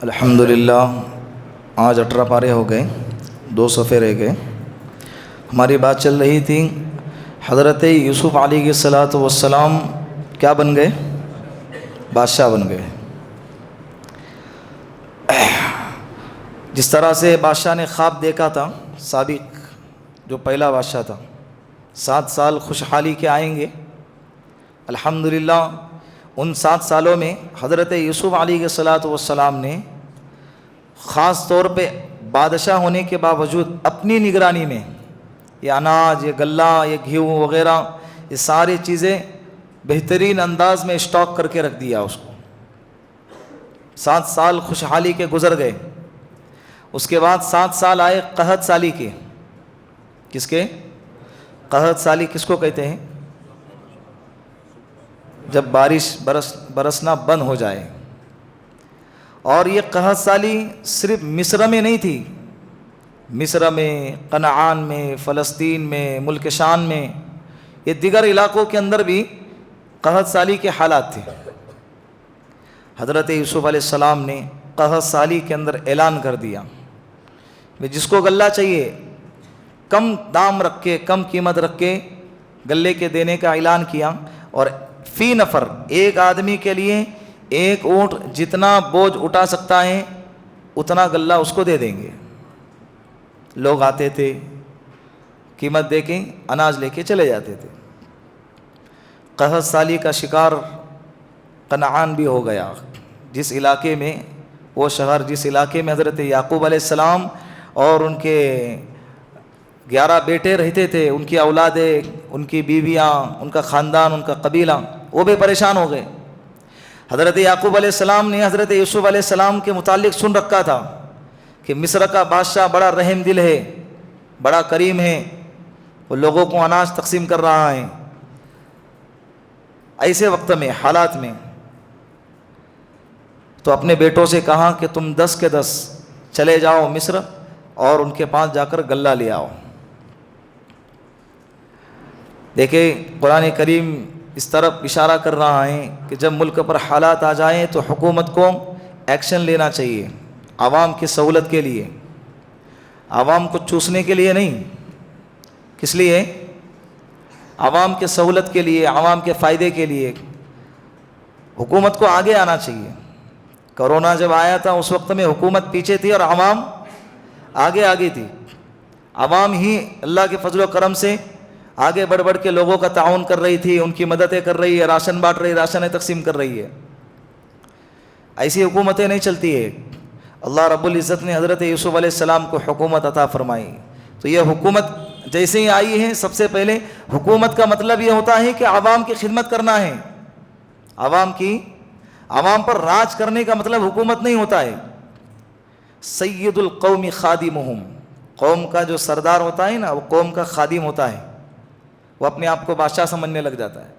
الحمدللہ آج 18 پارے ہو گئے، 2 صفحے رہ گئے۔ ہماری بات چل رہی تھی حضرت یوسف علیہ السلام کیا بن گئے؟ بادشاہ بن گئے۔ جس طرح سے بادشاہ نے خواب دیکھا تھا، سابق جو پہلا بادشاہ تھا، 7 سال خوشحالی کے آئیں گے، الحمدللہ ان 7 سالوں میں حضرت یوسف علیہ السلام نے خاص طور پہ بادشاہ ہونے کے باوجود اپنی نگرانی میں یہ اناج، یہ غلہ، یہ گھی وغیرہ، یہ ساری چیزیں بہترین انداز میں اسٹاک کر کے رکھ دیا اس کو۔ 7 سال خوشحالی کے گزر گئے۔ اس کے بعد 7 سال آئے قحط سالی کے۔ کس کے؟ قحط سالی کس کو کہتے ہیں؟ جب بارش برسنا بند ہو جائے۔ اور یہ قحط سالی صرف مصر میں نہیں تھی، مصر میں، کنعان میں، فلسطین میں، ملک شام میں، یہ دیگر علاقوں کے اندر بھی قحط سالی کے حالات تھے۔ حضرت یوسف علیہ السلام نے قحط سالی کے اندر اعلان کر دیا، جس کو غلہ چاہیے کم دام رکھ کے، کم قیمت رکھ کے غلے کے دینے کا اعلان کیا، اور فی نفر، ایک آدمی کے لیے 1 اونٹ جتنا بوجھ اٹھا سکتا ہے اتنا غلہ اس کو دے دیں گے۔ لوگ آتے تھے، قیمت دے کے اناج لے کے چلے جاتے تھے۔ قحط سالی کا شکار کنعان بھی ہو گیا، جس علاقے میں، وہ شہر جس علاقے میں حضرت یعقوب علیہ السلام اور ان کے 11 بیٹے رہتے تھے، ان کی اولادیں، ان کی بیویاں، ان کا خاندان، ان کا قبیلہ، وہ بھی پریشان ہو گئے۔ حضرت یعقوب علیہ السلام نے حضرت یوسف علیہ السلام کے متعلق سن رکھا تھا کہ مصر کا بادشاہ بڑا رحم دل ہے، بڑا کریم ہے، وہ لوگوں کو اناج تقسیم کر رہا ہے۔ ایسے وقت میں، حالات میں، تو اپنے بیٹوں سے کہا کہ تم 10 کے 10 چلے جاؤ مصر اور ان کے پاس جا کر غلہ لے آؤ۔ دیکھیں قرآن کریم اس طرف اشارہ کر رہا ہے کہ جب ملک پر حالات آ جائیں تو حکومت کو ایکشن لینا چاہیے، عوام کی سہولت کے لیے، عوام کو چوسنے کے لیے نہیں۔ کس لیے؟ عوام کے سہولت کے لیے، عوام کے فائدے کے لیے حکومت کو آگے آنا چاہیے۔ کرونا جب آیا تھا اس وقت میں حکومت پیچھے تھی اور عوام آگے تھی۔ عوام ہی اللہ کے فضل و کرم سے آگے بڑھ کے لوگوں کا تعاون کر رہی تھی، ان کی مددیں کر رہی ہے، راشن بانٹ رہی، راشنیں تقسیم کر رہی ہے۔ ایسی حکومتیں نہیں چلتی ہے۔ اللہ رب العزت نے حضرت یوسف علیہ السلام کو حکومت عطا فرمائی، تو یہ حکومت جیسے ہی آئی ہے، سب سے پہلے حکومت کا مطلب یہ ہوتا ہے کہ عوام کی خدمت کرنا ہے۔ عوام پر راج کرنے کا مطلب حکومت نہیں ہوتا ہے۔ سید القوم خادمہم، قوم کا جو سردار ہوتا ہے نا، وہ قوم کا خادم ہوتا ہے، وہ اپنے آپ کو بادشاہ سمجھنے لگ جاتا ہے۔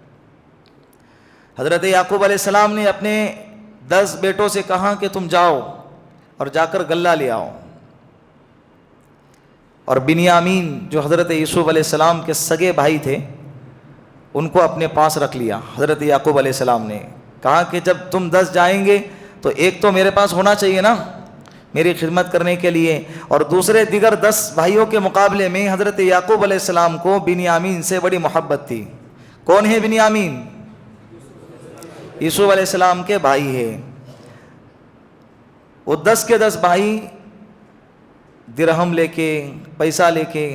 حضرت یعقوب علیہ السلام نے اپنے 10 بیٹوں سے کہا کہ تم جاؤ اور جا کر غلہ لے آؤ، اور بنیامین جو حضرت یوسف علیہ السلام کے سگے بھائی تھے ان کو اپنے پاس رکھ لیا۔ حضرت یعقوب علیہ السلام نے کہا کہ جب تم 10 جائیں گے تو ایک تو میرے پاس ہونا چاہیے نا میری خدمت کرنے کے لیے، اور دوسرے دیگر 10 بھائیوں کے مقابلے میں حضرت یعقوب علیہ السلام کو بنیامین سے بڑی محبت تھی۔ کون ہے بنیامین؟ یوسف علیہ السلام کے بھائی ہے۔ وہ 10 کے 10 بھائی درہم لے کے، پیسہ لے کے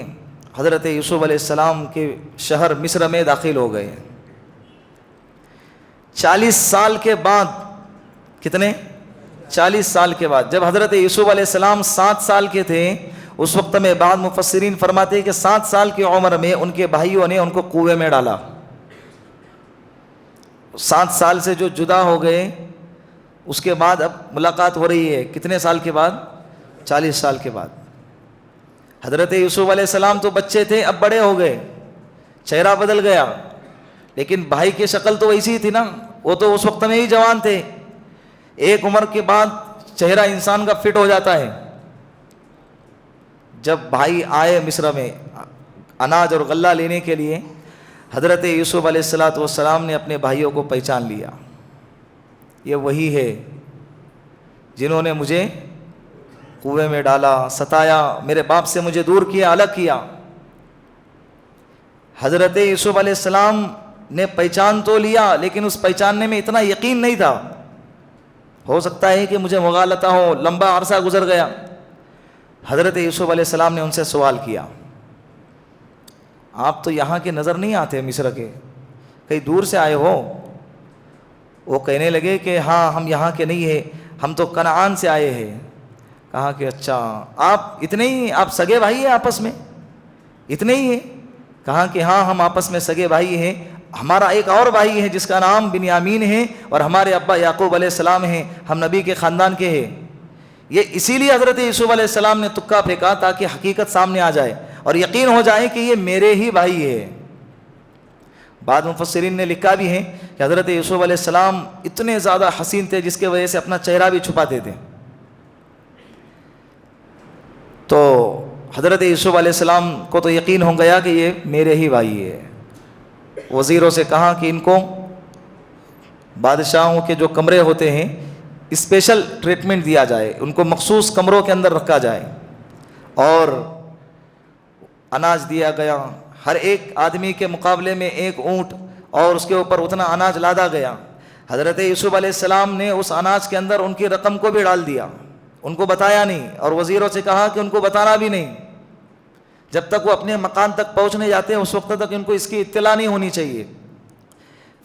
حضرت یوسف علیہ السلام کے شہر مصر میں داخل ہو گئے۔ 40 سال کے بعد، کتنے؟ 40 سال کے بعد، جب حضرت یوسف علیہ السلام 7 سال کے تھے، اس وقت میں بعض مفسرین فرماتے ہیں کہ 7 سال کی عمر میں ان کے بھائیوں نے ان کو کنویں میں ڈالا۔ 7 سال سے جو جدا ہو گئے، اس کے بعد اب ملاقات ہو رہی ہے، کتنے سال کے بعد؟ 40 سال کے بعد۔ حضرت یوسف علیہ السلام تو بچے تھے، اب بڑے ہو گئے، چہرہ بدل گیا، لیکن بھائی کی شکل تو ویسی ہی تھی نا، وہ تو اس وقت میں ہی جوان تھے۔ ایک عمر کے بعد چہرہ انسان کا فٹ ہو جاتا ہے۔ جب بھائی آئے مصر میں اناج اور غلہ لینے کے لیے، حضرت یوسف علیہ السلام نے اپنے بھائیوں کو پہچان لیا، یہ وہی ہے جنہوں نے مجھے کنویں میں ڈالا، ستایا، میرے باپ سے مجھے دور کیا، الگ کیا۔ حضرت یوسف علیہ السلام نے پہچان تو لیا، لیکن اس پہچاننے میں اتنا یقین نہیں تھا، ہو سکتا ہے کہ مجھے مغالطہ ہو، لمبا عرصہ گزر گیا۔ حضرت یوسف علیہ السلام نے ان سے سوال کیا، آپ تو یہاں کے نظر نہیں آتے، مصر کے، کہیں دور سے آئے ہو؟ وہ کہنے لگے کہ ہاں ہم یہاں کے نہیں ہیں، ہم تو کنعان سے آئے ہیں۔ کہا کہ اچھا، آپ اتنے ہی، آپ سگے بھائی ہیں آپس میں، اتنے ہی ہیں؟ کہا کہ ہاں ہم آپس میں سگے بھائی ہیں، ہمارا ایک اور بھائی ہے جس کا نام بنیامین ہے، اور ہمارے ابا یعقوب علیہ السلام ہیں، ہم نبی کے خاندان کے ہیں۔ یہ اسی لیے حضرت یوسف علیہ السلام نے تکا پھینکا تاکہ حقیقت سامنے آ جائے اور یقین ہو جائے کہ یہ میرے ہی بھائی ہے۔ بعض مفسرین نے لکھا بھی ہے کہ حضرت یوسف علیہ السلام اتنے زیادہ حسین تھے جس کی وجہ سے اپنا چہرہ بھی چھپاتے تھے۔ تو حضرت یوسف علیہ السلام کو تو یقین ہو گیا کہ یہ میرے ہی بھائی ہے۔ وزیروں سے کہا کہ ان کو بادشاہوں کے جو کمرے ہوتے ہیں اسپیشل ٹریٹمنٹ دیا جائے، ان کو مخصوص کمروں کے اندر رکھا جائے، اور اناج دیا گیا، ہر ایک آدمی کے مقابلے میں ایک اونٹ اور اس کے اوپر اتنا اناج لادا گیا۔ حضرت یوسف علیہ السلام نے اس اناج کے اندر ان کی رقم کو بھی ڈال دیا، ان کو بتایا نہیں، اور وزیروں سے کہا کہ ان کو بتانا بھی نہیں، جب تک وہ اپنے مکان تک پہنچنے جاتے ہیں اس وقت تک ان کو اس کی اطلاع نہیں ہونی چاہیے۔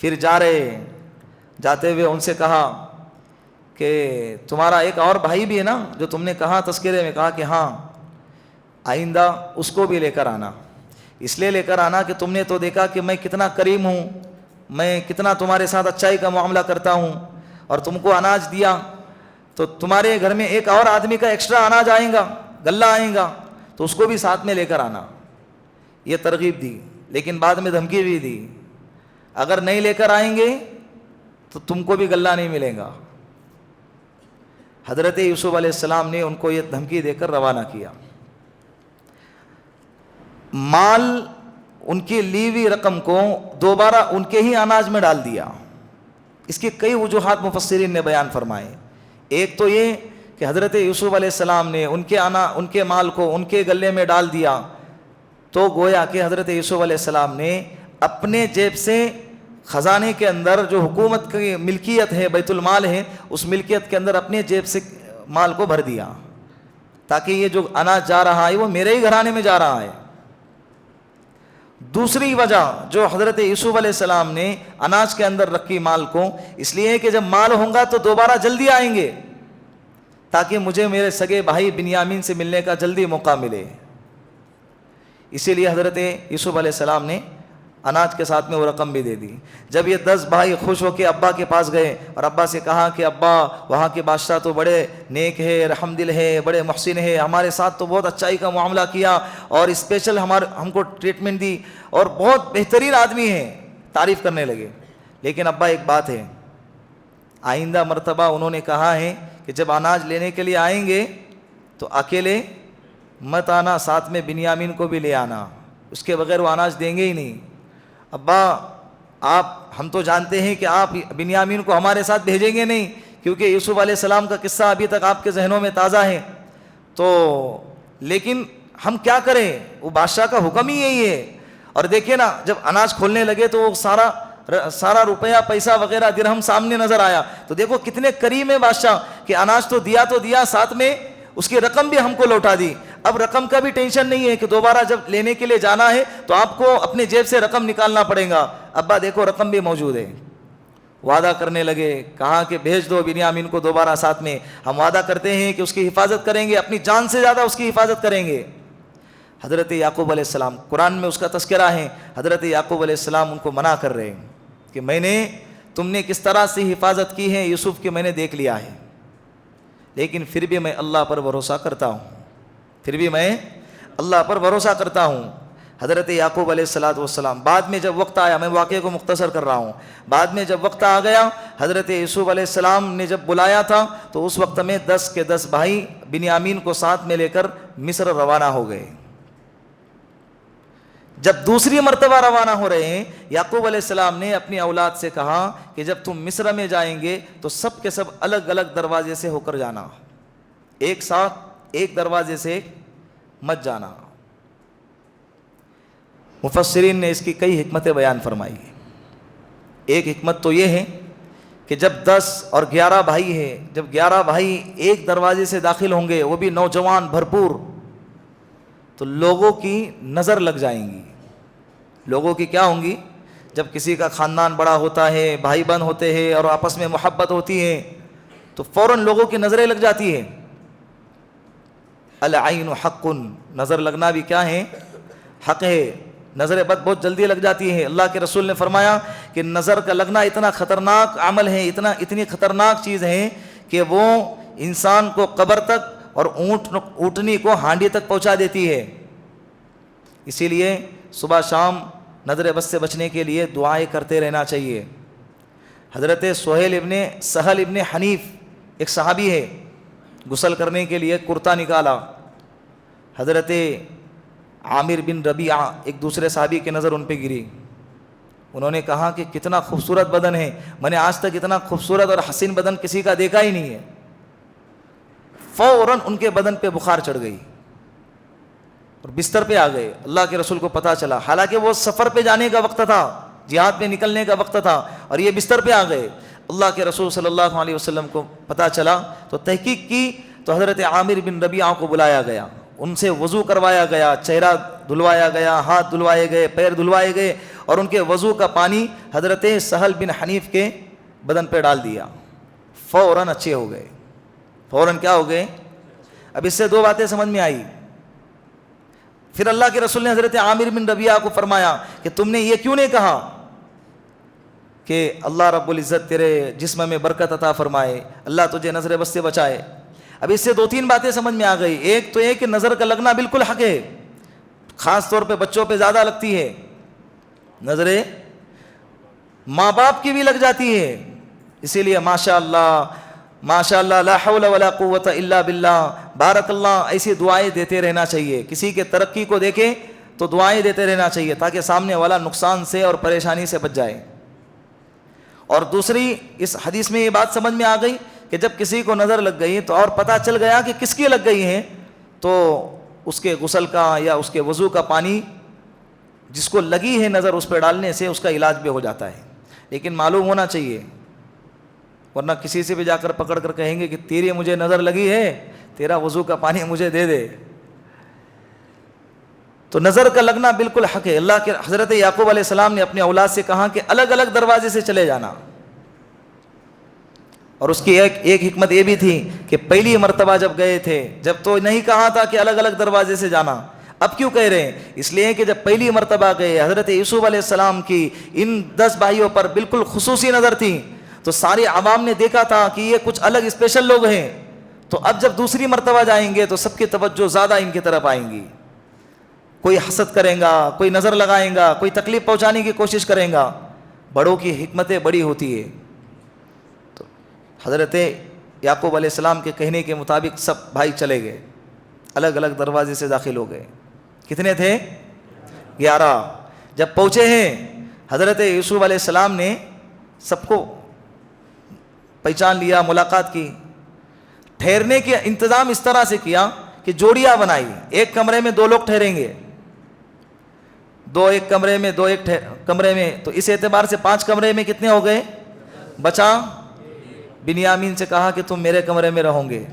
پھر جاتے ہوئے ان سے کہا کہ تمہارا ایک اور بھائی بھی ہے نا جو تم نے کہا تذکرے میں، کہا کہ ہاں، آئندہ اس کو بھی لے کر آنا، اس لیے لے کر آنا کہ تم نے تو دیکھا کہ میں کتنا کریم ہوں، میں کتنا تمہارے ساتھ اچائی کا معاملہ کرتا ہوں، اور تم کو اناج دیا تو تمہارے گھر میں ایک اور آدمی کا ایکسٹرا اناج آئے گا، غلہ آئے گا، تو اس کو بھی ساتھ میں لے کر آنا۔ یہ ترغیب دی، لیکن بعد میں دھمکی بھی دی، اگر نہیں لے کر آئیں گے تو تم کو بھی غلہ نہیں ملے گا۔ حضرت یوسف علیہ السلام نے ان کو یہ دھمکی دے کر روانہ کیا۔ مال، ان کی لی ہوئی رقم کو دوبارہ ان کے ہی اناج میں ڈال دیا۔ اس کی کئی وجوہات مفسرین نے بیان فرمائے۔ ایک تو یہ کہ حضرت یوسف علیہ السلام نے ان کے مال کو ان کے گلے میں ڈال دیا، تو گویا کہ حضرت یوسف علیہ السلام نے اپنے جیب سے خزانے کے اندر جو حکومت کی ملکیت ہے، بیت المال ہے، اس ملکیت کے اندر اپنے جیب سے مال کو بھر دیا، تاکہ یہ جو اناج جا رہا ہے وہ میرے ہی گھرانے میں جا رہا ہے۔ دوسری وجہ جو حضرت یوسف علیہ السلام نے اناج کے اندر رکھی مال کو، اس لیے کہ جب مال ہوگا تو دوبارہ جلدی آئیں گے، تاکہ مجھے میرے سگے بھائی بنیامین سے ملنے کا جلدی موقع ملے۔ اسی لیے حضرت یوسف علیہ السلام نے اناج کے ساتھ میں وہ رقم بھی دے دی۔ جب یہ 10 بھائی خوش ہو کے ابا کے پاس گئے اور ابا سے کہا کہ ابا، وہاں کے بادشاہ تو بڑے نیک ہے، رحم دل ہے، بڑے محسن ہے، ہمارے ساتھ تو بہت اچائی کا معاملہ کیا اور اسپیشل ہم کو ٹریٹمنٹ دی، اور بہت بہترین آدمی ہیں، تعریف کرنے لگے۔ لیکن ابا ایک بات ہے، آئندہ مرتبہ انہوں نے کہا ہے کہ جب اناج لینے کے لیے آئیں گے تو اکیلے مت آنا، ساتھ میں بنیامین کو بھی لے آنا، اس کے بغیر وہ اناج دیں گے ہی نہیں۔ ابا، ہم تو جانتے ہیں کہ آپ بنیامین کو ہمارے ساتھ بھیجیں گے نہیں، کیونکہ یوسف علیہ السلام کا قصہ ابھی تک آپ کے ذہنوں میں تازہ ہے، تو لیکن ہم کیا کریں، وہ بادشاہ کا حکم ہی یہی ہے۔ اور دیکھیں نا، جب اناج کھولنے لگے تو وہ سارا روپیہ پیسہ وغیرہ درہم سامنے نظر آیا، تو دیکھو کتنے کریم ہے بادشاہ کہ اناج تو دیا، ساتھ میں اس کی رقم بھی ہم کو لوٹا دی۔ اب رقم کا بھی ٹینشن نہیں ہے کہ دوبارہ جب لینے کے لیے جانا ہے تو آپ کو اپنے جیب سے رقم نکالنا پڑے گا۔ ابا دیکھو رقم بھی موجود ہے۔ وعدہ کرنے لگے، کہا کہ بھیج دو بنیامین کو دوبارہ ساتھ میں، ہم وعدہ کرتے ہیں کہ اس کی حفاظت کریں گے، اپنی جان سے زیادہ اس کی حفاظت کریں گے۔ حضرت یعقوب علیہ السلام، قرآن میں اس کا تذکرہ ہے، حضرت یعقوب علیہ السلام ان کو منع کر رہے ہیں کہ تم نے کس طرح سے حفاظت کی ہے یوسف کی، میں نے دیکھ لیا ہے، لیکن پھر بھی میں اللہ پر بھروسہ کرتا ہوں۔ حضرت یعقوب علیہ السلام بعد میں جب وقت آیا، میں واقعے کو مختصر کر رہا ہوں، بعد میں جب وقت آ گیا، حضرت یوسف علیہ السلام نے جب بلایا تھا تو اس وقت میں 10 کے 10 بھائی بنیامین کو ساتھ میں لے کر مصر روانہ ہو گئے۔ جب دوسری مرتبہ روانہ ہو رہے ہیں، یعقوب علیہ السلام نے اپنی اولاد سے کہا کہ جب تم مصر میں جائیں گے تو سب کے سب الگ الگ دروازے سے ہو کر جانا، ایک ساتھ ایک دروازے سے مت جانا۔ مفسرین نے اس کی کئی حکمتیں بیان فرمائی۔ ایک حکمت تو یہ ہے کہ جب 10 اور 11 بھائی ہیں، جب 11 بھائی ایک دروازے سے داخل ہوں گے، وہ بھی نوجوان بھرپور، تو لوگوں کی نظر لگ جائیں گی۔ لوگوں کی کیا ہوں گی؟ جب کسی کا خاندان بڑا ہوتا ہے، بھائی بہن ہوتے ہیں اور آپس میں محبت ہوتی ہے تو فوراً لوگوں کی نظریں لگ جاتی ہے۔ العین حق، نظر لگنا بھی کیا ہے؟ حق ہے۔ نظر بد بہت جلدی لگ جاتی ہے۔ اللہ کے رسول نے فرمایا کہ نظر کا لگنا اتنا خطرناک عمل ہے، اتنی خطرناک چیز ہے کہ وہ انسان کو قبر تک اور اونٹنی کو ہانڈی تک پہنچا دیتی ہے۔ اسی لیے صبح شام نظر بد سے بچنے کے لیے دعائیں کرتے رہنا چاہیے۔ حضرت سہل ابن حنیف ایک صحابی ہے، غسل کرنے کے لیے کرتا نکالا۔ حضرت عامر بن ربیعہ ایک دوسرے صحابی کی نظر ان پہ گری۔ انہوں نے کہا کہ کتنا خوبصورت بدن ہے، میں نے آج تک اتنا خوبصورت اور حسین بدن کسی کا دیکھا ہی نہیں ہے۔ فوراً ان کے بدن پہ بخار چڑھ گئی اور بستر پہ آ گئے۔ اللہ کے رسول کو پتہ چلا، حالانکہ وہ سفر پہ جانے کا وقت تھا، جہاد پہ نکلنے کا وقت تھا، اور یہ بستر پہ آ گئے۔ اللہ کے رسول صلی اللہ علیہ وسلم کو پتہ چلا تو تحقیق کی تو حضرت عامر بن ربیعہ کو بلایا گیا، ان سے وضو کروایا گیا، چہرہ دھلوایا گیا، ہاتھ دھلوائے گئے، پیر دھلوائے گئے، اور ان کے وضو کا پانی حضرت سہل بن حنیف کے بدن پہ ڈال دیا۔ فوراً اچھے ہو گئے۔ فوراً کیا ہو گئے؟ اب اس سے دو باتیں سمجھ میں آئی۔ پھر اللہ کے رسول نے حضرت عامر بن ربیعہ کو فرمایا کہ تم نے یہ کیوں نہیں کہا کہ اللہ رب العزت تیرے جسم میں برکت عطا فرمائے، اللہ تجھے نظر بد سے بچائے۔ اب اس سے 2-3 باتیں سمجھ میں آ گئی۔ ایک تو یہ کہ نظر کا لگنا بالکل حق ہے، خاص طور پہ بچوں پہ زیادہ لگتی ہے نظریں، ماں باپ کی بھی لگ جاتی ہے۔ اسی لیے ماشاء اللہ لا حول ولا قوت الا باللہ، بارک اللہ، ایسی دعائیں دیتے رہنا چاہیے۔ کسی کے ترقی کو دیکھیں تو دعائیں دیتے رہنا چاہیے تاکہ سامنے والا نقصان سے اور پریشانی سے بچ جائے۔ اور دوسری، اس حدیث میں یہ بات سمجھ میں آ گئی کہ جب کسی کو نظر لگ گئی تو اور پتہ چل گیا کہ کس کی لگ گئی ہے، تو اس کے غسل کا یا اس کے وضو کا پانی جس کو لگی ہے نظر اس پہ ڈالنے سے اس کا علاج بھی ہو جاتا ہے۔ لیکن معلوم ہونا چاہیے، ورنہ کسی سے بھی جا کر پکڑ کر کہیں گے کہ تیری مجھے نظر لگی ہے، تیرا وضو کا پانی مجھے دے دے۔ تو نظر کا لگنا بالکل حق ہے۔ اللہ کے حضرت یعقوب علیہ السلام نے اپنے اولاد سے کہا کہ الگ الگ دروازے سے چلے جانا، اور اس کی ایک حکمت یہ بھی تھی کہ پہلی مرتبہ جب گئے تھے، جب تو نہیں کہا تھا کہ الگ الگ دروازے سے جانا، اب کیوں کہہ رہے ہیں؟ اس لیے کہ جب پہلی مرتبہ گئے، حضرت یوسف علیہ السلام کی ان 10 بھائیوں پر بالکل خصوصی نظر تھی، تو سارے عوام نے دیکھا تھا کہ یہ کچھ الگ اسپیشل لوگ ہیں۔ تو اب جب دوسری مرتبہ جائیں گے تو سب کی توجہ زیادہ ان کی طرف آئیں گی، کوئی حسد کرے گا، کوئی نظر لگائے گا، کوئی تکلیف پہنچانے کی کوشش کرے گا۔ بڑوں کی حکمتیں بڑی ہوتی ہے۔ تو حضرت یعقوب علیہ السلام کے کہنے کے مطابق سب بھائی چلے گئے، الگ الگ دروازے سے داخل ہو گئے۔ کتنے تھے؟ 11۔ جب پہنچے ہیں، حضرت یوسف علیہ السلام نے سب کو پہچان لیا، ملاقات کی۔ ٹھہرنے کے انتظام اس طرح سے کیا کہ جوڑیاں بنائی، ایک کمرے میں 2 لوگ ٹھہریں گے، 2 ایک کمرے میں، 2 ایک کمرے میں، تو اس اعتبار سے 5 کمرے میں کتنے ہو گئے؟ بچا۔ بنیامین سے کہا کہ تم میرے کمرے میں رہوں گے،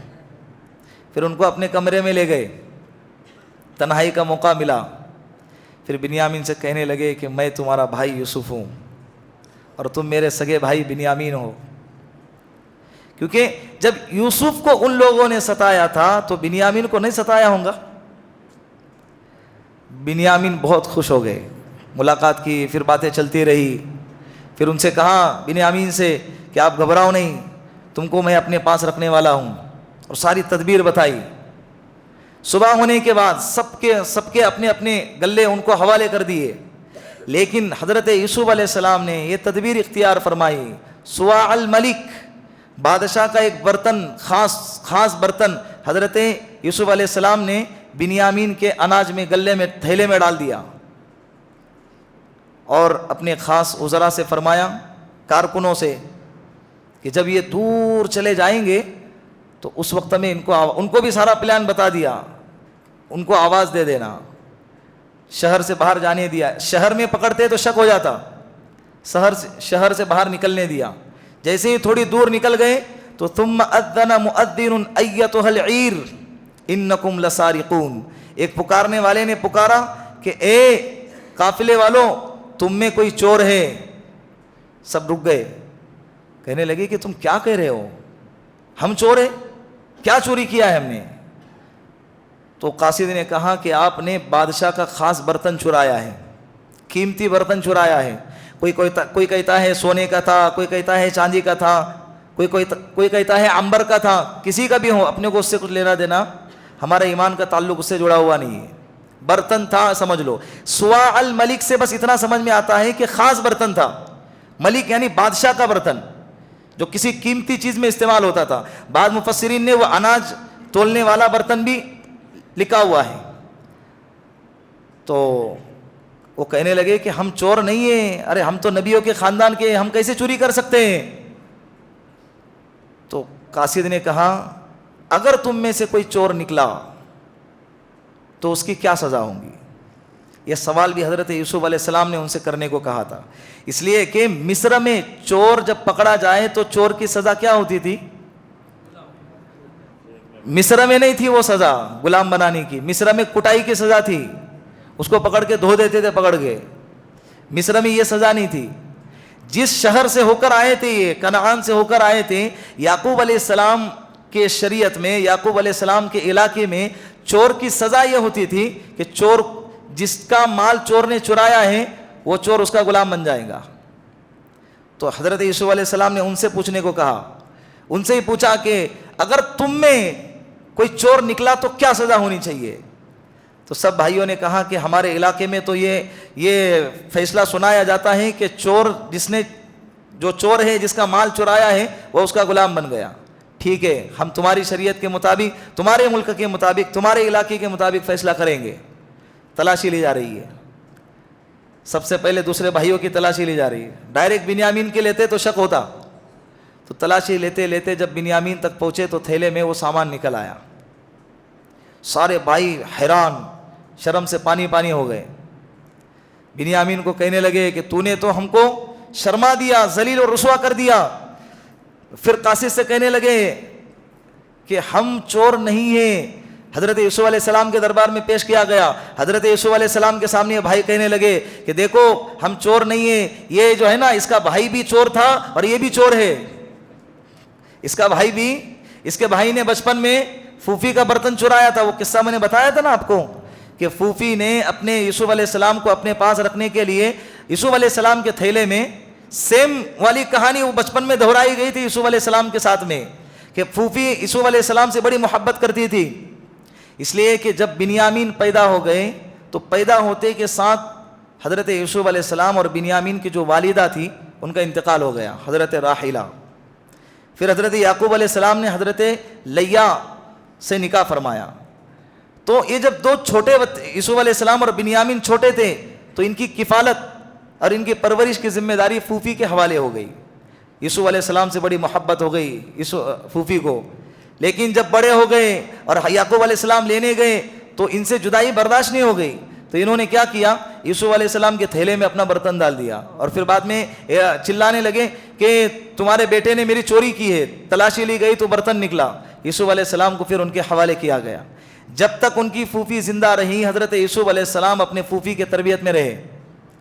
پھر ان کو اپنے کمرے میں لے گئے، تنہائی کا موقع ملا۔ پھر بنیامین سے کہنے لگے کہ میں تمہارا بھائی یوسف ہوں اور تم میرے سگے بھائی بنیامین ہو، کیونکہ جب یوسف کو ان لوگوں نے ستایا تھا تو بنیامین کو نہیں ستایا ہوں گا۔ بنیامین بہت خوش ہو گئے، ملاقات کی، پھر باتیں چلتی رہی۔ پھر ان سے کہا بنیامین سے کہ آپ گھبراؤ نہیں، تم کو میں اپنے پاس رکھنے والا ہوں، اور ساری تدبیر بتائی۔ صبح ہونے کے بعد سب کے اپنے اپنے گلے ان کو حوالے کر دیے، لیکن حضرت یوسف علیہ السلام نے یہ تدبیر اختیار فرمائی۔ سواع الملک، بادشاہ کا ایک برتن، خاص برتن حضرت یوسف علیہ السلام نے بنیامین کے اناج میں، گلے میں، تھیلے میں ڈال دیا، اور اپنے خاص وزراء سے فرمایا، کارکنوں سے، کہ جب یہ دور چلے جائیں گے تو اس وقت میں ان کو بھی سارا پلان بتا دیا، ان کو آواز دے دینا، شہر سے باہر جانے دیا۔ شہر میں پکڑتے تو شک ہو جاتا، شہر سے باہر نکلنے دیا۔ جیسے ہی تھوڑی دور نکل گئے تو ثم اذن مؤذن ایتها العیر انکم لسارقون، ایک پکارنے والے نے پکارا کہ اے قافلے والوں، تم میں کوئی چور ہے۔ سب رک گئے، کہنے لگے کہ تم کیا کہہ رہے ہو، ہم چور ہیں؟ کیا چوری کیا ہے ہم نے؟ تو قاصد نے کہا کہ آپ نے بادشاہ کا خاص برتن چرایا ہے، قیمتی برتن چرایا ہے۔ کوئی کہتا ہے سونے کا تھا، کوئی کہتا ہے چاندی کا تھا، کوئی کہتا ہے عنبر کا تھا، کسی کا بھی ہو، اپنے کو اس سے کچھ لینا دینا، ہمارا ایمان کا تعلق اس سے جڑا ہوا نہیں ہے۔ برتن تھا سمجھ لو، سوا الملک سے بس اتنا سمجھ میں آتا ہے کہ خاص برتن تھا، ملک یعنی بادشاہ کا برتن جو کسی قیمتی چیز میں استعمال ہوتا تھا۔ بعض مفسرین نے وہ اناج تولنے والا برتن بھی لکھا ہوا ہے۔ تو وہ کہنے لگے کہ ہم چور نہیں ہیں، ارے ہم تو نبیوں کے خاندان کے، ہم کیسے چوری کر سکتے ہیں؟ تو قاصد نے کہا اگر تم میں سے کوئی چور نکلا تو اس کی کیا سزا ہوں گی؟ یہ سوال بھی حضرت یوسف علیہ السلام نے ان سے کرنے کو کہا تھا، اس لیے کہ مصر میں چور جب پکڑا جائے تو چور کی سزا کیا ہوتی تھی؟ مصر میں نہیں تھی وہ سزا غلام بنانے کی، مصر میں کٹائی کی سزا تھی، اس کو پکڑ کے دھو دیتے تھے پکڑ کے۔ مصر میں یہ سزا نہیں تھی۔ جس شہر سے ہو کر آئے تھے، یہ کنعان سے ہو کر آئے تھے، یعقوب علیہ السلام کے شریعت میں، یعقوب علیہ السلام کے علاقے میں چور کی سزا یہ ہوتی تھی کہ چور جس کا مال چور نے چرایا ہے وہ چور اس کا غلام بن جائے گا۔ تو حضرت یوسف علیہ السلام نے ان سے پوچھنے کو کہا، ان سے ہی پوچھا کہ اگر تم میں کوئی چور نکلا تو کیا سزا ہونی چاہیے؟ تو سب بھائیوں نے کہا کہ ہمارے علاقے میں تو یہ فیصلہ سنایا جاتا ہے کہ چور جو چور ہے جس کا مال چرایا ہے وہ اس کا غلام بن گیا۔ ٹھیک ہے، ہم تمہاری شریعت کے مطابق، تمہارے ملک کے مطابق، تمہارے علاقے کے مطابق فیصلہ کریں گے۔ تلاشی لی جا رہی ہے، سب سے پہلے دوسرے بھائیوں کی تلاشی لی جا رہی ہے۔ ڈائریکٹ بنیامین کے لیتے تو شک ہوتا، تو تلاشی لیتے لیتے جب بنیامین تک پہنچے تو تھیلے میں وہ سامان نکل آیا۔ سارے بھائی حیران، شرم سے پانی پانی ہو گئے۔ بنیامین کو کہنے لگے کہ تو نے تو ہم کو شرما دیا، ذلیل اور رسوا کر دیا۔ پھر قاصد سے کہنے لگے کہ ہم چور نہیں ہیں۔ حضرت یوسف علیہ السلام کے دربار میں پیش کیا گیا۔ حضرت یوسف علیہ السلام کے سامنے بھائی کہنے لگے کہ دیکھو ہم چور نہیں ہیں، یہ جو ہے نا اس کا بھائی بھی چور تھا اور یہ بھی چور ہے۔ اس کا بھائی بھی، اس کے بھائی نے بچپن میں پھوپھی کا برتن چرایا تھا، وہ قصہ میں نے بتایا تھا نا آپ کو کہ پھوپھی نے اپنے یوسف علیہ السلام کو اپنے پاس رکھنے کے لیے یوسف علیہ السلام کے تھیلے میں، سیم والی کہانی وہ بچپن میں دہرائی گئی تھی یوسف علیہ السلام کے ساتھ میں، کہ پھوپھی یوسف علیہ السلام سے بڑی محبت کرتی تھی۔ اس لیے کہ جب بنیامین پیدا ہو گئے تو پیدا ہوتے کے ساتھ حضرت یوسف علیہ السلام اور بنیامین کی جو والدہ تھی ان کا انتقال ہو گیا، حضرت راحیلہ۔ پھر حضرت یعقوب علیہ السلام نے حضرت لیا سے نکاح فرمایا۔ تو یہ جب دو چھوٹے یوسف علیہ السلام اور بنیامین چھوٹے تھے تو ان کی کفالت اور ان کی پرورش کی ذمہ داری پھوپھی کے حوالے ہو گئی۔ یوسف علیہ السلام سے بڑی محبت ہو گئی پھوپھی کو، لیکن جب بڑے ہو گئے اور یعقوب علیہ السلام لینے گئے تو ان سے جدائی برداشت نہیں ہو گئی، تو انہوں نے کیا کیا، یوسف علیہ السلام کے تھیلے میں اپنا برتن ڈال دیا اور پھر بعد میں چلانے لگے کہ تمہارے بیٹے نے میری چوری کی ہے۔ تلاشی لی گئی تو برتن نکلا، یوسف علیہ السلام کو پھر ان کے حوالے کیا گیا۔ جب تک ان کی پھوپھی زندہ رہی حضرت یوسف علیہ السلام اپنے پھوپھی کے تربیت میں رہے۔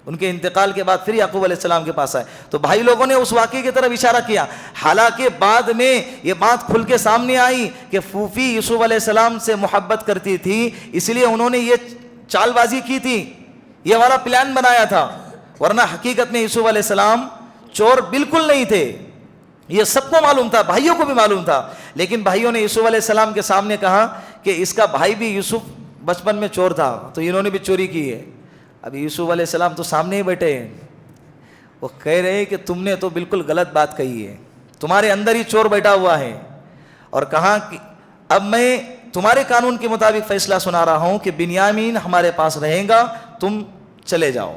ان کے انتقال کے بعد پھر یعقوب علیہ السلام کے پاس آئے تو بھائی لوگوں نے اس واقعے کی طرف اشارہ کیا، حالانکہ بعد میں یہ بات کھل کے سامنے آئی کہ پھوپھی یوسف علیہ السلام سے محبت کرتی تھی، اس لیے انہوں نے یہ چال بازی کی تھی، یہ والا پلان بنایا تھا، ورنہ حقیقت میں یوسف علیہ السلام چور بالکل نہیں تھے۔ یہ سب کو معلوم تھا، بھائیوں کو بھی معلوم تھا، لیکن بھائیوں نے یوسف علیہ السلام کے سامنے کہا کہ اس کا بھائی بھی یوسف بچپن میں چور تھا تو انہوں نے بھی چوری کی ہے۔ اب یوسف علیہ السلام تو سامنے ہی بیٹھے ہیں، وہ کہہ رہے ہیں کہ تم نے تو بالکل غلط بات کہی ہے، تمہارے اندر ہی چور بیٹھا ہوا ہے، اور کہا کہ اب میں تمہارے قانون کے مطابق فیصلہ سنا رہا ہوں کہ بنیامین ہمارے پاس رہے گا، تم چلے جاؤ۔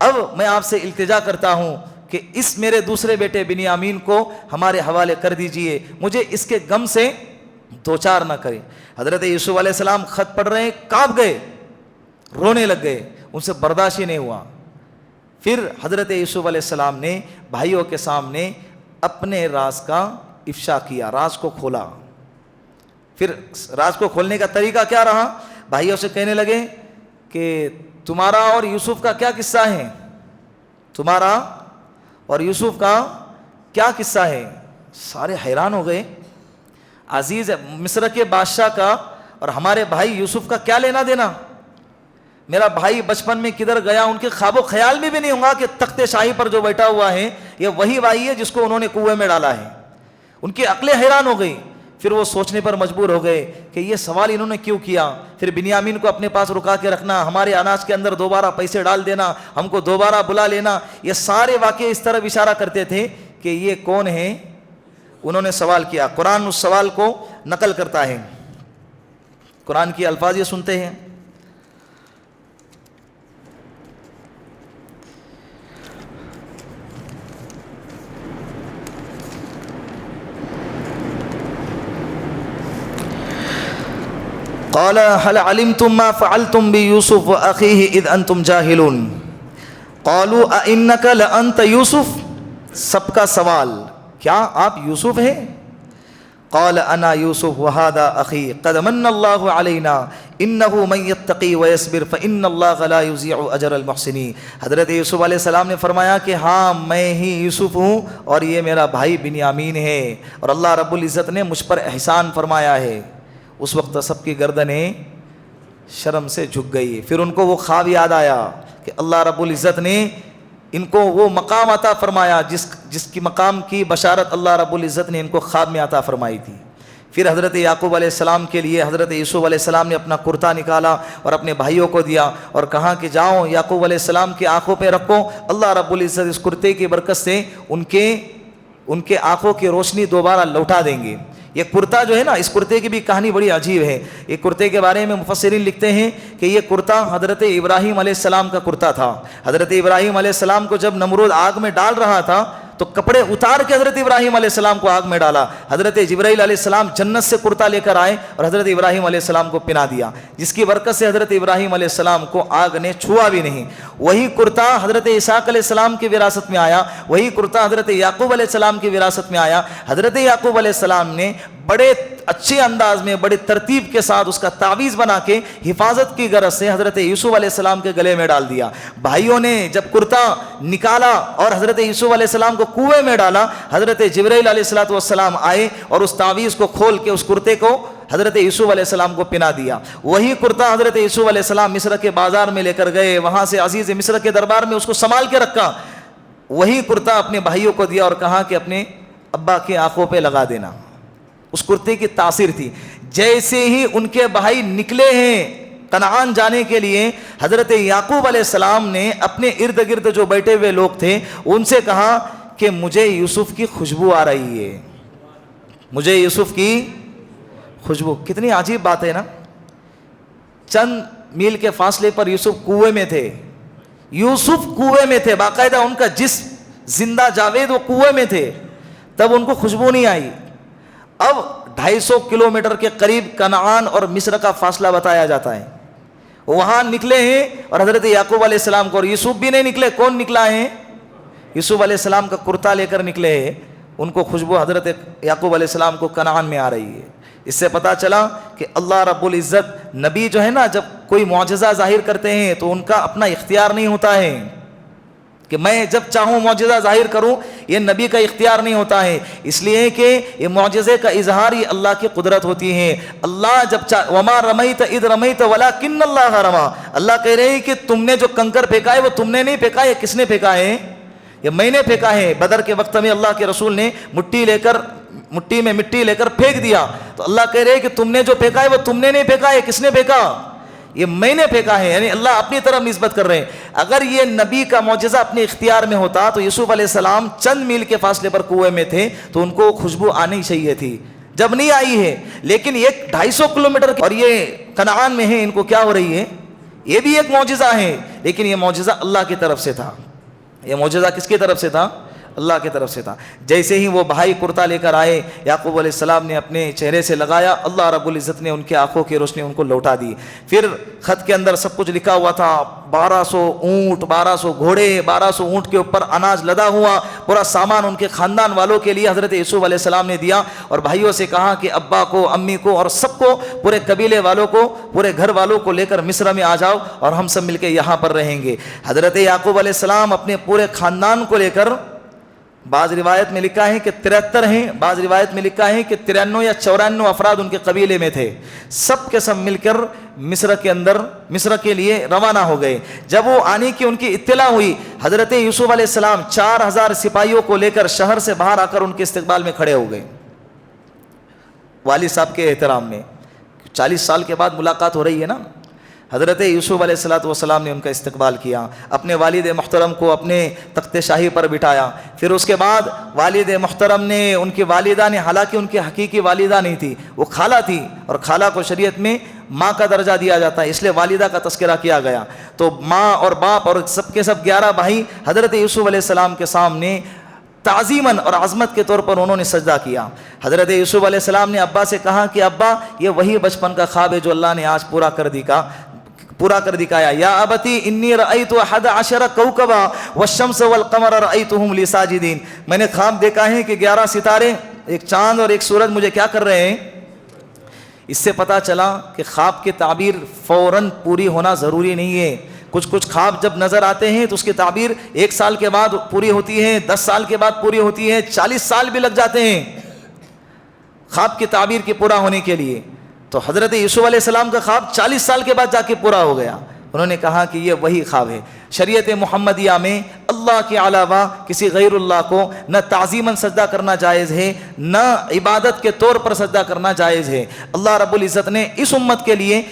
اب میں آپ سے التجا کرتا ہوں کہ اس میرے دوسرے بیٹے بنیامین کو ہمارے حوالے کر دیجئے، مجھے اس کے غم سے دوچار نہ کریں۔ حضرت یوسف علیہ السلام خط پڑھ رہے ہیں، کانپ گئے، رونے لگ گئے، ان سے برداشت ہی نہیں ہوا۔ پھر حضرت یوسف علیہ السلام نے بھائیوں کے سامنے اپنے راز کا افشا کیا، راز کو کھولا۔ پھر راز کو کھولنے کا طریقہ کیا رہا؟ بھائیوں سے کہنے لگے کہ تمہارا اور یوسف کا کیا قصہ ہے؟ تمہارا اور یوسف کا کیا قصہ ہے؟ سارے حیران ہو گئے، عزیز مصر کے بادشاہ کا اور ہمارے بھائی یوسف کا کیا لینا دینا؟ میرا بھائی بچپن میں کدھر گیا، ان کے خواب و خیال میں بھی نہیں ہوگا کہ تخت شاہی پر جو بیٹھا ہوا ہے یہ وہی بھائی ہے جس کو انہوں نے کنویں میں ڈالا ہے۔ ان کی عقلیں حیران ہو گئی۔ پھر وہ سوچنے پر مجبور ہو گئے کہ یہ سوال انہوں نے کیوں کیا۔ پھر بنیامین کو اپنے پاس رکا کے رکھنا، ہمارے اناج کے اندر دوبارہ پیسے ڈال دینا، ہم کو دوبارہ بلا لینا، یہ سارے واقعے اس طرف اشارہ کرتے تھے کہ یہ کون ہے۔ انہوں نے سوال کیا۔ قرآن اس سوال کو نقل کرتا ہے، قرآن کی الفاظ یہ سنتے ہیں، قال هل علمتم ما فعلتم بيوسف واخيه اذ انتم جاهلون قالوا أئنك لأنت یوسف۔ سب کا سوال، کیا آپ یوسف ہیں؟ قال انا یوسف وهذا اخي قد من الله علينا انه من يتقي ويصبر فان الله لا يضيع اجر المحسنين۔ حضرت یوسف علیہ السلام نے فرمایا کہ ہاں میں ہی یوسف ہوں اور یہ میرا بھائی بنیامین ہے، اور اللہ رب العزت نے مجھ پر احسان فرمایا ہے۔ اس وقت سب کی گردنیں شرم سے جھک گئی۔ پھر ان کو وہ خواب یاد آیا کہ اللہ رب العزت نے ان کو وہ مقام عطا فرمایا جس کی مقام کی بشارت اللہ رب العزت نے ان کو خواب میں عطا فرمائی تھی۔ پھر حضرت یعقوب علیہ السلام کے لیے حضرت یوسف علیہ السلام نے اپنا کرتا نکالا اور اپنے بھائیوں کو دیا اور کہا کہ جاؤ یعقوب علیہ السلام کی آنکھوں پہ رکھو، اللہ رب العزت اس کرتے کی برکت سے ان کے آنکھوں کی روشنی دوبارہ لوٹا دیں گے۔ یہ کرتا جو ہے نا، اس کرتے کی بھی کہانی بڑی عجیب ہے۔ یہ کرتے کے بارے میں مفسرین لکھتے ہیں کہ یہ کرتا حضرت ابراہیم علیہ السلام کا کرتا تھا۔ حضرت ابراہیم علیہ السلام کو جب نمرود آگ میں ڈال رہا تھا تو کپڑے اتار کے حضرت ابراہیم علیہ السلام کو آگ میں ڈالا۔ حضرت جبرائیل علیہ السلام جنت سے کرتا لے کر آئے اور حضرت ابراہیم علیہ السلام کو پہنا دیا، جس کی برکت سے حضرت ابراہیم علیہ السلام کو آگ نے چھوا بھی نہیں۔ وہی کرتا حضرت اسحاق علیہ السلام کی وراثت میں آیا، وہی کرتا حضرت یعقوب علیہ السلام کی وراثت میں آیا۔ حضرت یعقوب علیہ السلام نے بڑے اچھے انداز میں بڑے ترتیب کے ساتھ اس کا تعویذ بنا کے حفاظت کی غرض سے حضرت یوسف علیہ السلام کے گلے میں ڈال دیا۔ بھائیوں نے جب کرتا نکالا اور حضرت یوسف علیہ السلام کو کنویں میں ڈالا، حضرت جبرائیل علیہ السلام آئے اور اس تعویذ کو کھول کے اس کرتے کو حضرت یوسف علیہ السلام کو پہنا دیا۔ وہی کرتا حضرت یوسف علیہ السلام مصر کے بازار میں لے کر گئے، وہاں سے عزیز مصر کے دربار میں اس کو سنبھال کے رکھا۔ وہی کرتا اپنے بھائیوں کو دیا اور کہا کہ اپنے ابا کی آنکھوں پہ لگا دینا۔ اس کرتے کی تاثیر تھی۔ جیسے ہی ان کے بھائی نکلے ہیں کنعان جانے کے لیے، حضرت یعقوب علیہ السلام نے اپنے ارد گرد جو بیٹھے ہوئے لوگ تھے ان سے کہا کہ مجھے یوسف کی خوشبو آ رہی ہے، مجھے یوسف کی خوشبو۔ کتنی عجیب بات ہے نا، چند میل کے فاصلے پر یوسف کنویں میں تھے، یوسف کنویں میں تھے، باقاعدہ ان کا جسم زندہ جاوید وہ کنویں میں تھے، تب ان کو خوشبو نہیں آئی۔ اب 250 کلومیٹر کے قریب کنعان اور مصر کا فاصلہ بتایا جاتا ہے، وہاں نکلے ہیں اور حضرت یعقوب علیہ السلام کو، اور یوسف بھی نہیں نکلے، کون نکلا ہے؟ یوسف علیہ السلام کا کرتا لے کر نکلے ہیں۔ ان کو خوشبو حضرت یعقوب علیہ السلام کو کنعان میں آ رہی ہے۔ اس سے پتہ چلا کہ اللہ رب العزت، نبی جو ہے نا جب کوئی معجزہ ظاہر کرتے ہیں تو ان کا اپنا اختیار نہیں ہوتا ہے کہ میں جب چاہوں معجزہ ظاہر کروں، یہ نبی کا اختیار نہیں ہوتا ہے، اس لیے کہ یہ معجزے کا اظہار یہ اللہ کی قدرت ہوتی ہے۔ اللہ جب وما رمیت اذ رمیت ولکن اللہ رما، اللہ کہہ رہے ہیں کہ تم نے جو کنکر پھینکا ہے وہ تم نے نہیں پھینکا، یہ کس نے پھینکا ہے؟ یہ میں نے پھینکا ہے۔ بدر کے وقت میں اللہ کے رسول نے مٹی میں مٹی لے کر پھینک دیا، تو اللہ کہہ رہے ہیں کہ تم نے جو پھینکا ہے وہ تم نے نہیں پھینکا، یہ کس نے پھینکا؟ یہ میں نے پھینکا ہے، یعنی اللہ اپنی طرف نسبت کر رہے ہیں۔ اگر یہ نبی کا معجزہ اپنے اختیار میں ہوتا تو یوسف علیہ السلام چند میل کے فاصلے پر کنویں میں تھے تو ان کو خوشبو آنی چاہیے تھی، جب نہیں آئی ہے۔ لیکن یہ 250 کلومیٹر اور یہ کنعان میں ہے، ان کو کیا ہو رہی ہے؟ یہ بھی ایک معجزہ ہے، لیکن یہ معجزہ اللہ کی طرف سے تھا۔ یہ معجزہ کس کی طرف سے تھا؟ اللہ کی طرف سے تھا۔ جیسے ہی وہ بھائی کرتا لے کر آئے، یعقوب علیہ السلام نے اپنے چہرے سے لگایا، اللہ رب العزت نے ان کے آنکھوں کی روشنی ان کو لوٹا دی۔ پھر خط کے اندر سب کچھ لکھا ہوا تھا، 1200 اونٹ، 1200 گھوڑے، 1200 اونٹ کے اوپر اناج لدا ہوا، پورا سامان ان کے خاندان والوں کے لیے حضرت یوسف علیہ السلام نے دیا، اور بھائیوں سے کہا کہ ابا کو، امی کو اور سب کو، پورے قبیلے والوں کو، پورے گھر والوں کو لے کر مصر میں آ جاؤ اور ہم سب مل کے یہاں پر رہیں گے۔ حضرت یعقوب علیہ السلام اپنے پورے خاندان کو لے کر، بعض روایت میں لکھا ہے کہ 73 ہیں، بعض روایت میں لکھا ہے کہ 93 یا 94 افراد ان کے قبیلے میں تھے، سب کے سب مل کر مصر کے اندر، مصر کے لیے روانہ ہو گئے۔ جب وہ آنے کی ان کی اطلاع ہوئی، حضرت یوسف علیہ السلام 4000 سپاہیوں کو لے کر شہر سے باہر آ کر ان کے استقبال میں کھڑے ہو گئے، والد صاحب کے احترام میں۔ 40 سال کے بعد ملاقات ہو رہی ہے نا۔ حضرت یوسف علیہ السلام نے ان کا استقبال کیا، اپنے والد محترم کو اپنے تخت شاہی پر بٹھایا۔ پھر اس کے بعد والد محترم نے، ان کی والدہ نے، حالانکہ ان کی حقیقی والدہ نہیں تھی، وہ خالہ تھی، اور خالہ کو شریعت میں ماں کا درجہ دیا جاتا ہے، اس لیے والدہ کا تذکرہ کیا گیا۔ تو ماں اور باپ اور سب کے سب 11 بھائی حضرت یوسف علیہ السلام کے سامنے تعظیماً اور عظمت کے طور پر انہوں نے سجدہ کیا۔ حضرت یوسف علیہ السلام نے ابا سے کہا کہ ابا، یہ وہی بچپن کا خواب ہے جو اللہ نے آج پورا کر دکھایا۔ یا ابتی انی رأیت 11 کوکبا والشمس والقمر رأیتهم لی ساجدین، میں نے خواب دیکھا ہے کہ 11 ستارے، ایک چاند اور ایک سورج مجھے کیا کر رہے ہیں۔ اس سے پتہ چلا کہ خواب کی تعبیر فوراً پوری ہونا ضروری نہیں ہے۔ کچھ خواب جب نظر آتے ہیں تو اس کی تعبیر 1 سال کے بعد پوری ہوتی ہے، 10 سال کے بعد پوری ہوتی ہے، 40 سال بھی لگ جاتے ہیں خواب کی تعبیر کے پورا ہونے کے لیے۔ تو حضرت یوسف علیہ السلام کا خواب 40 سال کے بعد جا کے پورا ہو گیا۔ انہوں نے کہا کہ یہ وہی خواب ہے۔ شریعت محمدیہ میں اللہ کے علاوہ کسی غیر اللہ کو نہ تعظیماً سجدہ کرنا جائز ہے، نہ عبادت کے طور پر سجدہ کرنا جائز ہے۔ اللہ رب العزت نے اس امت کے لیے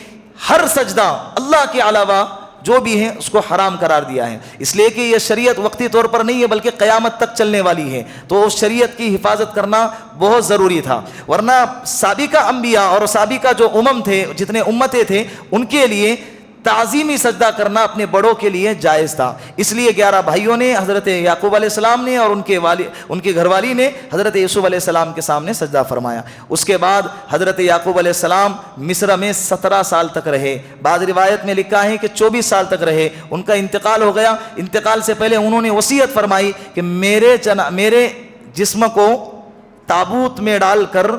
ہر سجدہ اللہ کے علاوہ جو بھی ہے اس کو حرام قرار دیا ہے، اس لیے کہ یہ شریعت وقتی طور پر نہیں ہے بلکہ قیامت تک چلنے والی ہے، تو اس شریعت کی حفاظت کرنا بہت ضروری تھا۔ ورنہ سابقہ انبیاء اور سابقہ جو امم تھے، جتنے امتیں تھے، ان کے لیے تعظیمی سجدہ کرنا اپنے بڑوں کے لیے جائز تھا۔ اس لیے 11 بھائیوں نے، حضرت یعقوب علیہ السلام نے اور ان کے گھر والی نے حضرت یوسف علیہ السلام کے سامنے سجدہ فرمایا۔ اس کے بعد حضرت یعقوب علیہ السلام مصر میں 17 سال تک رہے، بعض روایت میں لکھا ہے کہ 24 سال تک رہے۔ ان کا انتقال ہو گیا۔ انتقال سے پہلے انہوں نے وصیت فرمائی کہ میرے جسم کو تابوت میں ڈال کر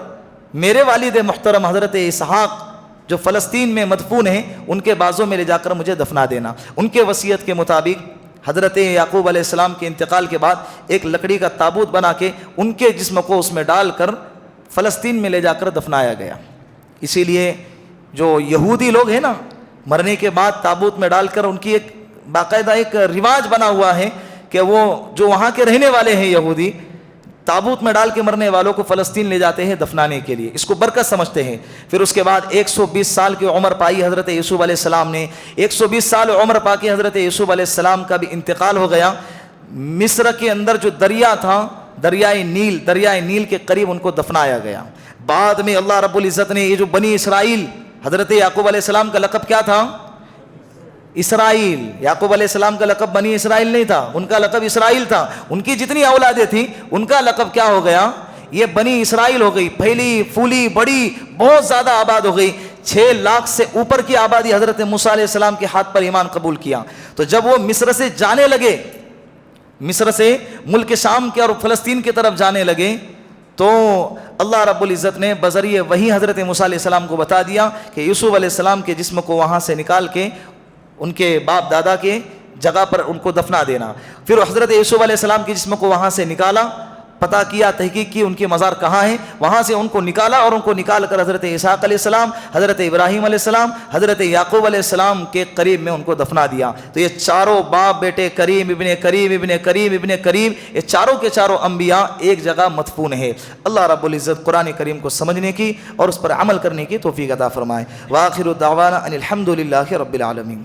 میرے والد محترم حضرت اسحاق جو فلسطین میں مدفون ہیں ان کے بازوں میں لے جا کر مجھے دفنا دینا۔ ان کے وصیت کے مطابق حضرت یعقوب علیہ السلام کے انتقال کے بعد ایک لکڑی کا تابوت بنا کے ان کے جسم کو اس میں ڈال کر فلسطین میں لے جا کر دفنایا گیا۔ اسی لیے جو یہودی لوگ ہیں نا، مرنے کے بعد تابوت میں ڈال کر، ان کی ایک باقاعدہ ایک رواج بنا ہوا ہے کہ وہ جو وہاں کے رہنے والے ہیں یہودی، تابوت میں ڈال کے مرنے والوں کو فلسطین لے جاتے ہیں دفنانے کے لیے، اس کو برکت سمجھتے ہیں۔ پھر اس کے بعد 120 سال کی عمر پائی حضرت یوسف علیہ السلام نے، 120 سال عمر پا کے حضرت یوسف علیہ السلام کا بھی انتقال ہو گیا۔ مصر کے اندر جو دریا تھا، دریائے نیل کے قریب ان کو دفنایا گیا۔ بعد میں اللہ رب العزت نے یہ جو بنی اسرائیل، حضرت یعقوب علیہ السلام کا لقب کیا تھا؟ اسرائیل۔ یعقوب علیہ السلام کا لقب بنی اسرائیل نہیں تھا، ان کا لقب اسرائیل تھا۔ ان کی جتنی اولادیں تھیں ان کا لقب کیا ہو گیا؟ یہ بنی اسرائیل ہو گئی، پھیلی پھولی بڑی، بہت زیادہ آباد ہو گئی۔ 6 لاکھ سے اوپر کی آبادی حضرت موسیٰ علیہ السلام کے ہاتھ پر ایمان قبول کیا۔ تو جب وہ مصر سے جانے لگے، مصر سے ملک شام کے اور فلسطین کی طرف جانے لگے، تو اللہ رب العزت نے بذریعہ وہی حضرت موسیٰ علیہ السلام کو بتا دیا کہ یوسف علیہ السلام کے جسم کو وہاں سے نکال کے ان کے باپ دادا کے جگہ پر ان کو دفنا دینا۔ پھر حضرت یوسف علیہ السلام کے جسم کو وہاں سے نکالا، پتہ کیا، تحقیق کی ان کے مزار کہاں ہیں، وہاں سے ان کو نکالا، اور ان کو نکال کر حضرت اسحاق علیہ السلام، حضرت ابراہیم علیہ السلام، حضرت یعقوب علیہ السلام کے قریب میں ان کو دفنا دیا۔ تو یہ چاروں باپ بیٹے، کریم ابن کریم ابن کریم ابن کریم، یہ چاروں کے چاروں انبیاء ایک جگہ مدفون ہے۔ اللہ رب العزت قرآن کریم کو سمجھنے کی اور اس پر عمل کرنے کی توفیق عطا فرمائے۔ وآخر دعوانا ان الحمد للہ رب العالمین۔